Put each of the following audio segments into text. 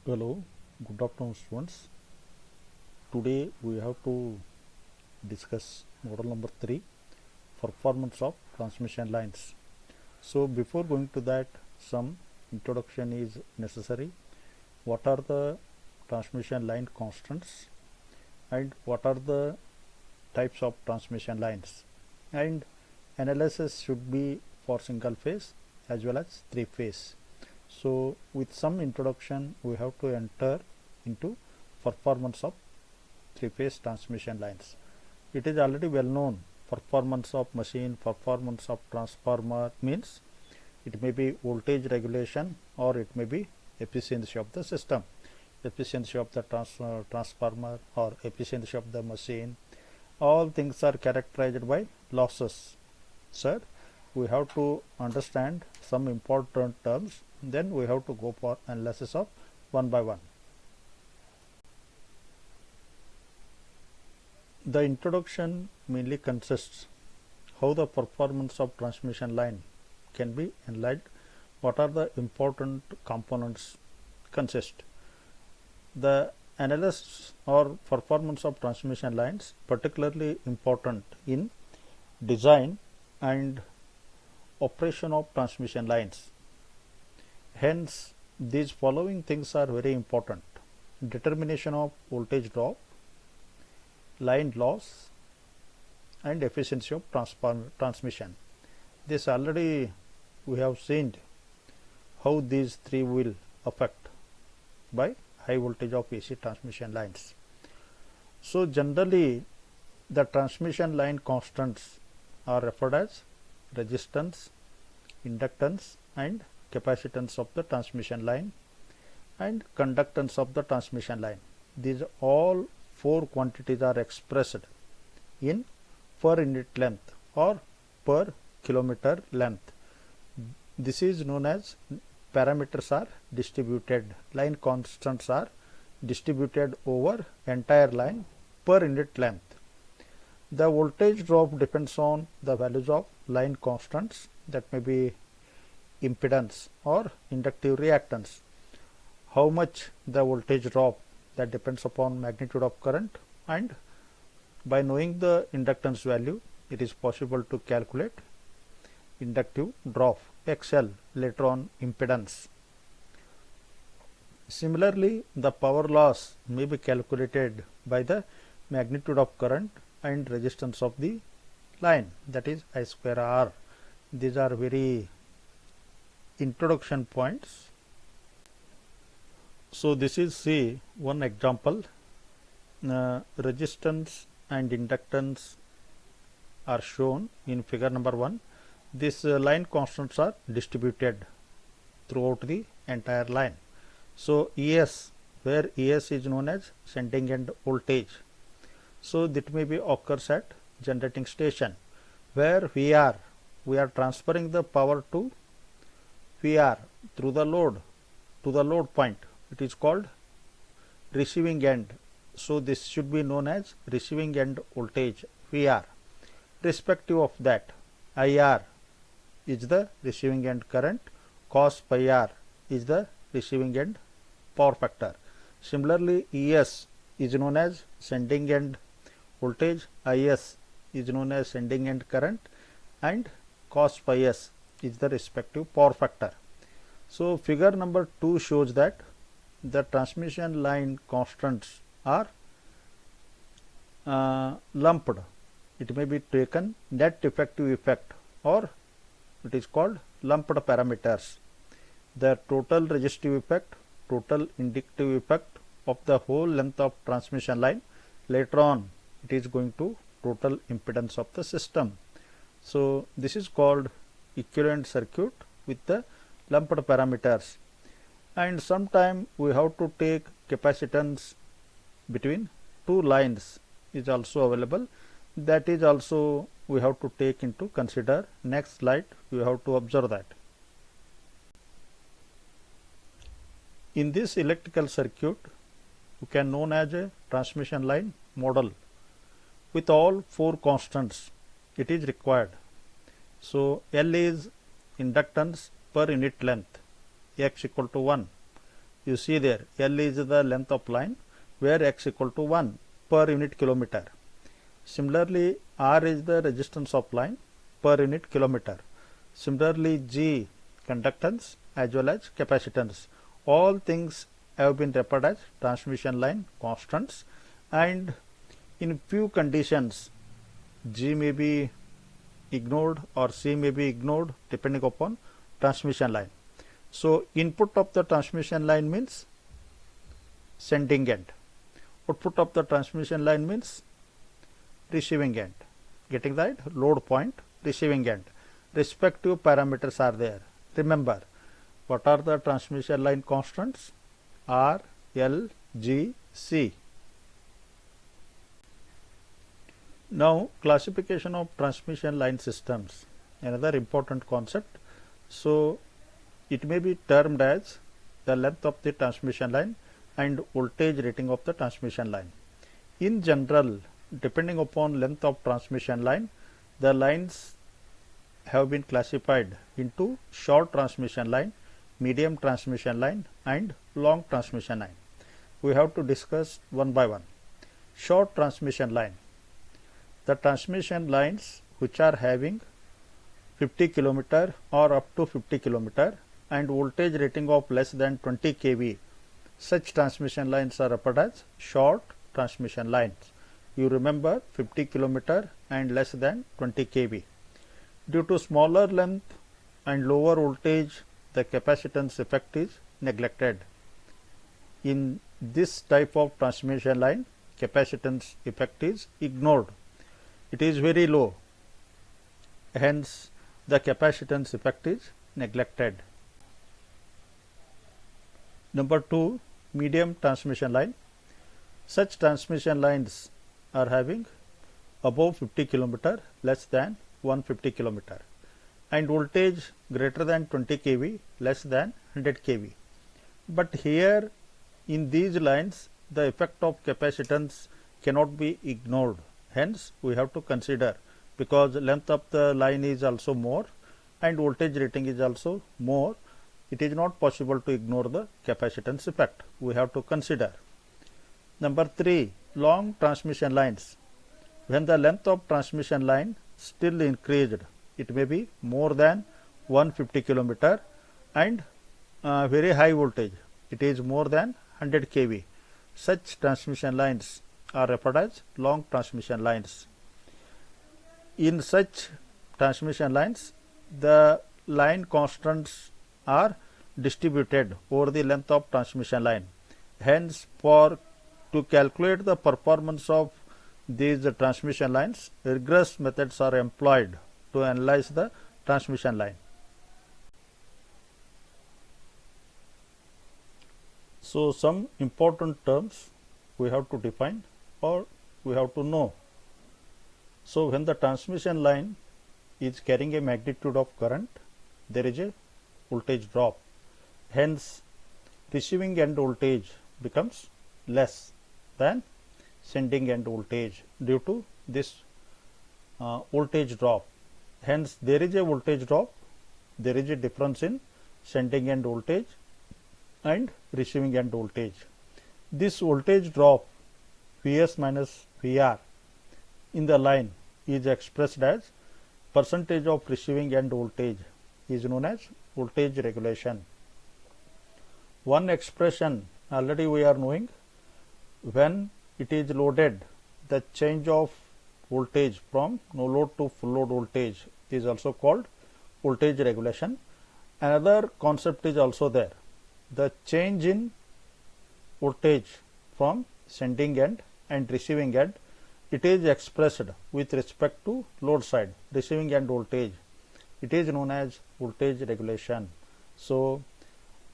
Hello, good afternoon students. Today we have to discuss model number 3, performance of transmission lines. So before going to that, some introduction is necessary. What are the transmission line constants and what are the types of transmission lines, and analysis should be for single phase as well as three phase. So with some introduction we have to enter into performance of three phase transmission lines. It is already well known, performance of machine, performance of transformer means it may be voltage regulation or it may be efficiency of the system, efficiency of the transformer or efficiency of the machine. All things are characterized by losses. Sir, we have to understand some important terms, then we have to go for analysis of one by one. The introduction mainly consists how the performance of transmission line can be analyzed, what are the important components consist. The analysis or performance of transmission lines particularly important in design and operation of transmission lines. Hence, these following things are very important: determination of voltage drop, line loss, and efficiency of transmission. This already we have seen how these three will affect by high voltage of AC transmission lines. So generally the transmission line constants are referred as resistance, inductance, and capacitance of the transmission line and conductance of the transmission line. These all four quantities are expressed in per unit length or per kilometer length. This is known as parameters are distributed, line constants are distributed over entire line per unit length. The voltage drop depends on the values of line constants, that may be impedance or inductive reactance. How much the voltage drop, that depends upon magnitude of current, and by knowing the inductance value it is possible to calculate inductive drop XL, later on impedance. Similarly, the power loss may be calculated by the magnitude of current and resistance of the line, that is I square R. These are very introduction points. So this is, see, one example. Resistance and inductance are shown in figure number 1. These line constants are distributed throughout the entire line. So ES, where ES is known as sending end voltage, so that may be occurs at generating station, where VR, we are transferring the power to VR through the load to the load point. It is called receiving end. So this should be known as receiving end voltage VR. Respective of that, IR is the receiving end current, cos pi R is the receiving end power factor. Similarly, ES is known as sending end voltage, IS is known as sending end current, and cos pi S is the respective power factor. So figure number 2 shows that the transmission line constants are lumped. It may be taken net effective effect, or it is called lumped parameters. The total resistive effect, total inductive effect of the whole length of transmission line, later on it is going to total impedance of the system. So this is called equivalent circuit with the lumped parameters. And sometime we have to take capacitance between two lines is also available. That is also we have to take into consider. Next slide you have to observe that. In this electrical circuit you can known as a transmission line model with all four constants it is required. So L is inductance per unit length, X equal to 1 you see there L is the length of line where x equal to 1 per unit kilometer. Similarly, R is the resistance of line per unit kilometer. Similarly, G conductance as well as capacitance. All things have been referred as transmission line constants, and in few conditions G may be ignored or C may be ignored depending upon transmission line. So, input of the transmission line means sending end, output of the transmission line means receiving end. Getting that? Load point, receiving end. Respective parameters are there. Remember, what are the transmission line constants? R, L, G, C. Now, classification of transmission line systems, another important concept. So, it may be termed as the length of the transmission line and voltage rating of the transmission line. In general, depending upon length of transmission line, the lines have been classified into short transmission line, medium transmission line and long transmission line. We have to discuss one by one. Short transmission line. The transmission lines which are having 50 km or up to 50 km and voltage rating of less than 20 kV, such transmission lines are referred as short transmission lines. You remember 50 km and less than 20 kV. Due to smaller length and lower voltage, the capacitance effect is neglected. In this type of transmission line, capacitance effect is ignored. It is very low, hence the capacitance effect is neglected. Number 2, medium transmission line. Such transmission lines are having above 50 km, less than 150 km and voltage greater than 20 kV, less than 100 kV. But here in these lines the effect of capacitance cannot be ignored, hence we have to consider, because length of the line is also more and voltage rating is also more. It is not possible to ignore the capacitance effect. We have to consider. Number 3, long transmission lines. When the length of transmission line still increased, it may be more than 150 km and very high voltage, it is more than 100 kV. Such transmission lines are referred as long transmission lines. In such transmission lines, the line constants are distributed over the length of transmission line. Hence, to calculate the performance of these transmission lines, rigorous methods are employed to analyze the transmission line. So, some important terms we have to define or we have to know. So, when the transmission line is carrying a magnitude of current, there is a voltage drop. Hence, receiving end voltage becomes less than sending end voltage due to this voltage drop. Hence, there is a voltage drop, there is a difference in sending end voltage and receiving end voltage. This voltage drop Vs minus Vr in the line is expressed as percentage of receiving end voltage, is known as voltage regulation. One expression already we are knowing, when it is loaded, the change of voltage from no load to full load voltage is also called voltage regulation. Another concept is also there, the change in voltage from sending end and receiving end, it is expressed with respect to load side, receiving end voltage. It is known as voltage regulation. So,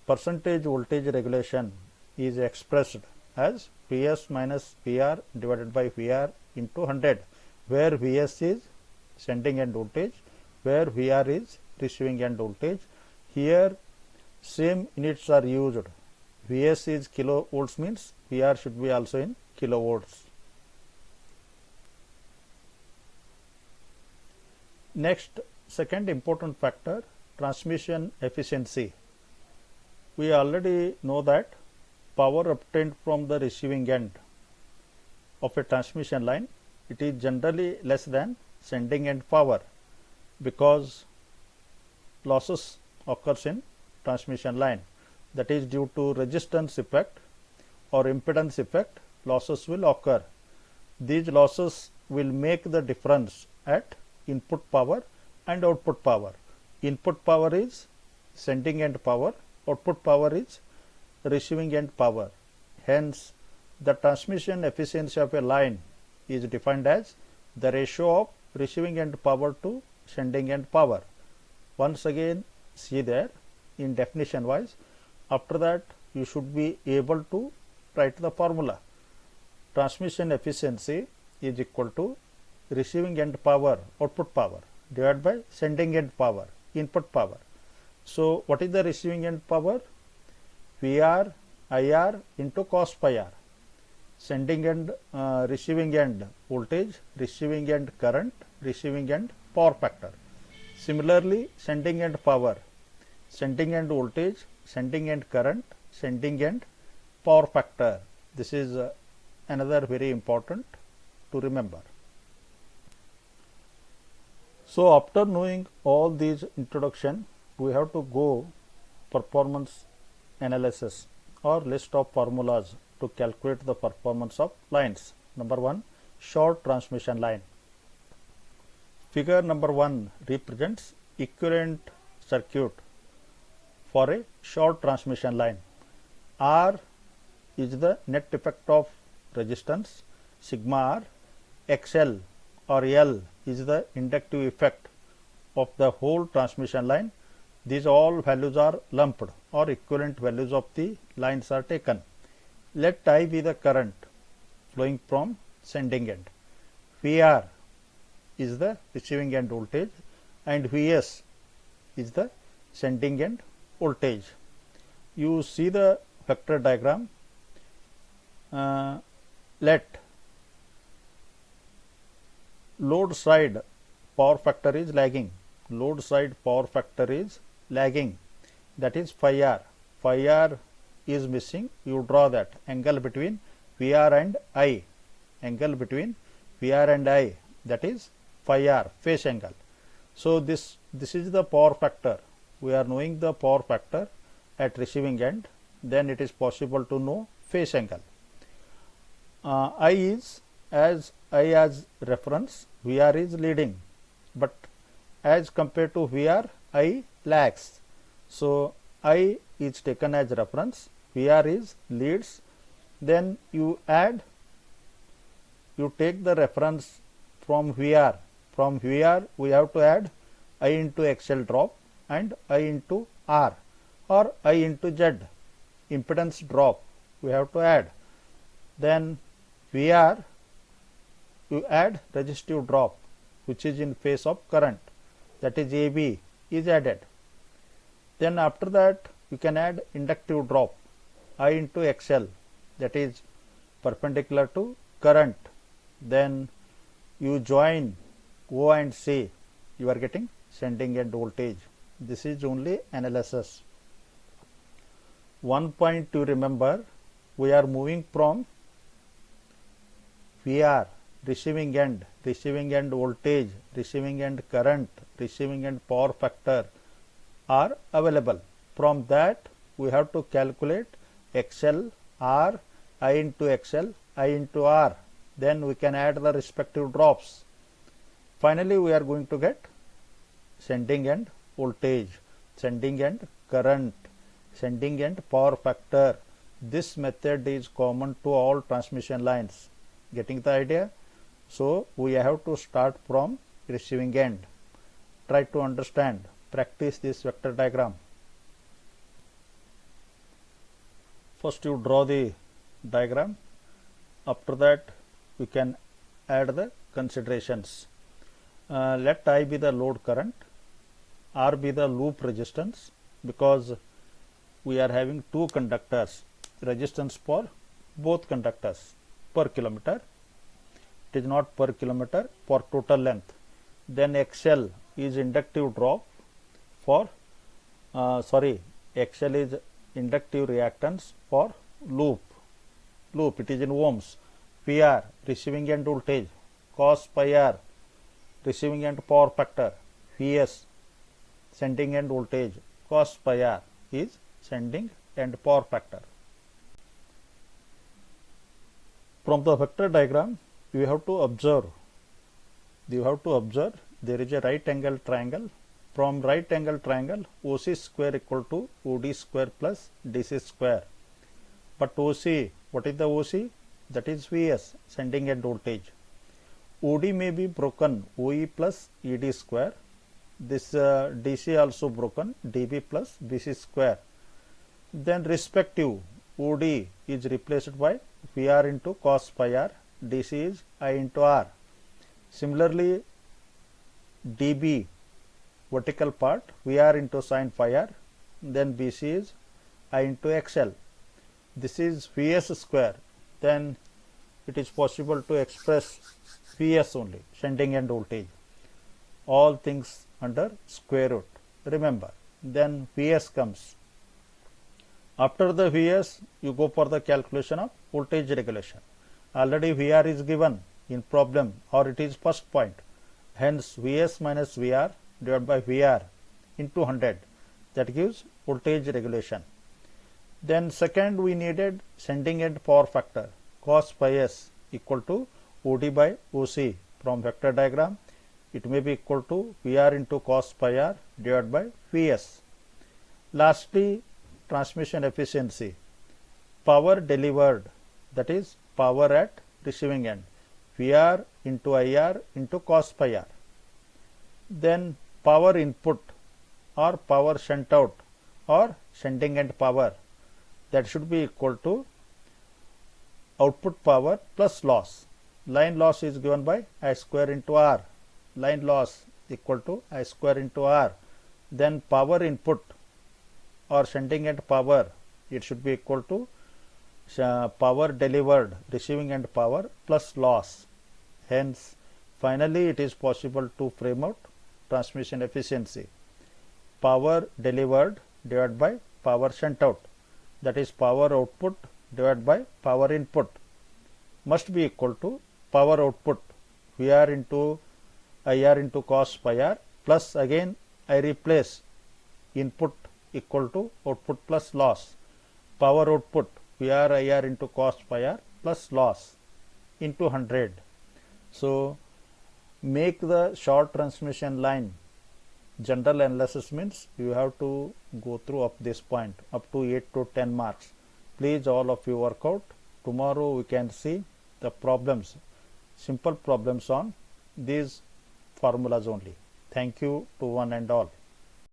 percentage voltage regulation is expressed as Vs minus Vr divided by Vr into 100, where Vs is sending end voltage, where Vr is receiving end voltage. Here same units are used. Vs is kilovolts, means Vr should be also in kilovolts. Next, second important factor, transmission efficiency. We already know that power obtained from the receiving end of a transmission line, it is generally less than sending end power, because losses occurs in transmission line, that is due to resistance effect or impedance effect, losses will occur. These losses will make the difference at input power and output power. Input power is sending end power, output power is receiving end power. Hence, the transmission efficiency of a line is defined as the ratio of receiving end power to sending end power. Once again, see there in definition wise. After that, you should be able to write the formula. Transmission efficiency is equal to receiving end power, output power, divided by sending end power, input power. So, what is the receiving end power? VR IR into cos pi r. Sending end, receiving end voltage, receiving end current, receiving end power factor. Similarly, sending end power, sending end voltage, sending end current, sending end power factor. This is another very important to remember. So, after knowing all these introduction, we have to go performance analysis or list of formulas to calculate the performance of lines. Number 1, short transmission line. Figure number 1 represents equivalent circuit for a short transmission line. R is the net effect of resistance, sigma R. XL or L is the inductive effect of the whole transmission line. These all values are lumped or equivalent values of the lines are taken. Let I be the current flowing from sending end. VR is the receiving end voltage and Vs is the sending end voltage. You see the vector diagram. Let load side power factor is lagging. Load side power factor is lagging, that is phi r. Phi r is missing. You draw that angle between VR and I. Angle between VR and I, that is phi r, phase angle. So, this is the power factor. We are knowing the power factor at receiving end, then it is possible to know phase angle. I is as reference, VR is leading, but as compared to VR, I lags. So, I is taken as reference, VR is leads, then you take the reference from VR. From VR, we have to add I into XL drop and I into R or I into Z, impedance drop we have to add. Then VR, you add resistive drop which is in phase of current, that is AB is added. Then after that you can add inductive drop I into XL, that is perpendicular to current. Then you join O and C, you are getting sending end voltage. This is only analysis. One point to remember, we are moving from VR, receiving end voltage, receiving end current, receiving end power factor are available. From that we have to calculate XL, R, I into XL, I into R. Then we can add the respective drops. Finally, we are going to get sending end voltage, sending end current, sending end power factor. This method is common to all transmission lines. Getting the idea? So, we have to start from receiving end. Try to understand, practice this vector diagram. First you draw the diagram. After that we can add the considerations. Let I be the load current, R be the loop resistance, because we are having two conductors, resistance for both conductors per kilometer. It is not per kilometer, for total length. Then XL is inductive drop for XL is inductive reactance for loop, it is in ohms. PR, receiving end voltage, cos pi r, receiving end power factor, Vs, sending end voltage, cos pi r is sending end power factor. From the vector diagram, you have to observe there is a right angle triangle. From right angle triangle, OC square equal to OD square plus DC square. But OC, what is the OC? That is Vs, sending end voltage. OD may be broken, OE plus ED square. This DC also broken, DB plus BC square. Then respective OD is replaced by VR into cos pi r, DC is I into R. Similarly, DB vertical part VR into sin phi r, then BC is I into XL. This is Vs square. Then it is possible to express Vs only, sending end voltage. All things under square root. Remember, then Vs comes. After the Vs, you go for the calculation of voltage regulation. Already VR is given in problem, or it is first point. Hence, Vs minus Vr divided by Vr into 100. That gives voltage regulation. Then second, we needed sending end power factor, cos pi s equal to OD by OC. From vector diagram, it may be equal to Vr into cos pi r divided by Vs. Lastly, transmission efficiency, power delivered, that is power at receiving end, Vr into IR into cos pi r. Then power input or power sent out or sending end power, that should be equal to output power plus loss. Line loss is given by I square into R. Line loss equal to I square into R. Then power input or sending end power, it should be equal to power delivered, receiving end power plus loss. Hence, finally it is possible to frame out transmission efficiency. Power delivered divided by power sent out, that is power output divided by power input, must be equal to power output VR into IR into cos pi r plus again I replace input equal to output plus loss, power output VR IR into cos pi r plus loss into 100. So, make the short transmission line general analysis means you have to go through up this point up to 8 to 10 marks. Please all of you work out. Tomorrow we can see the problems, simple problems on these formulas only. Thank you to one and all.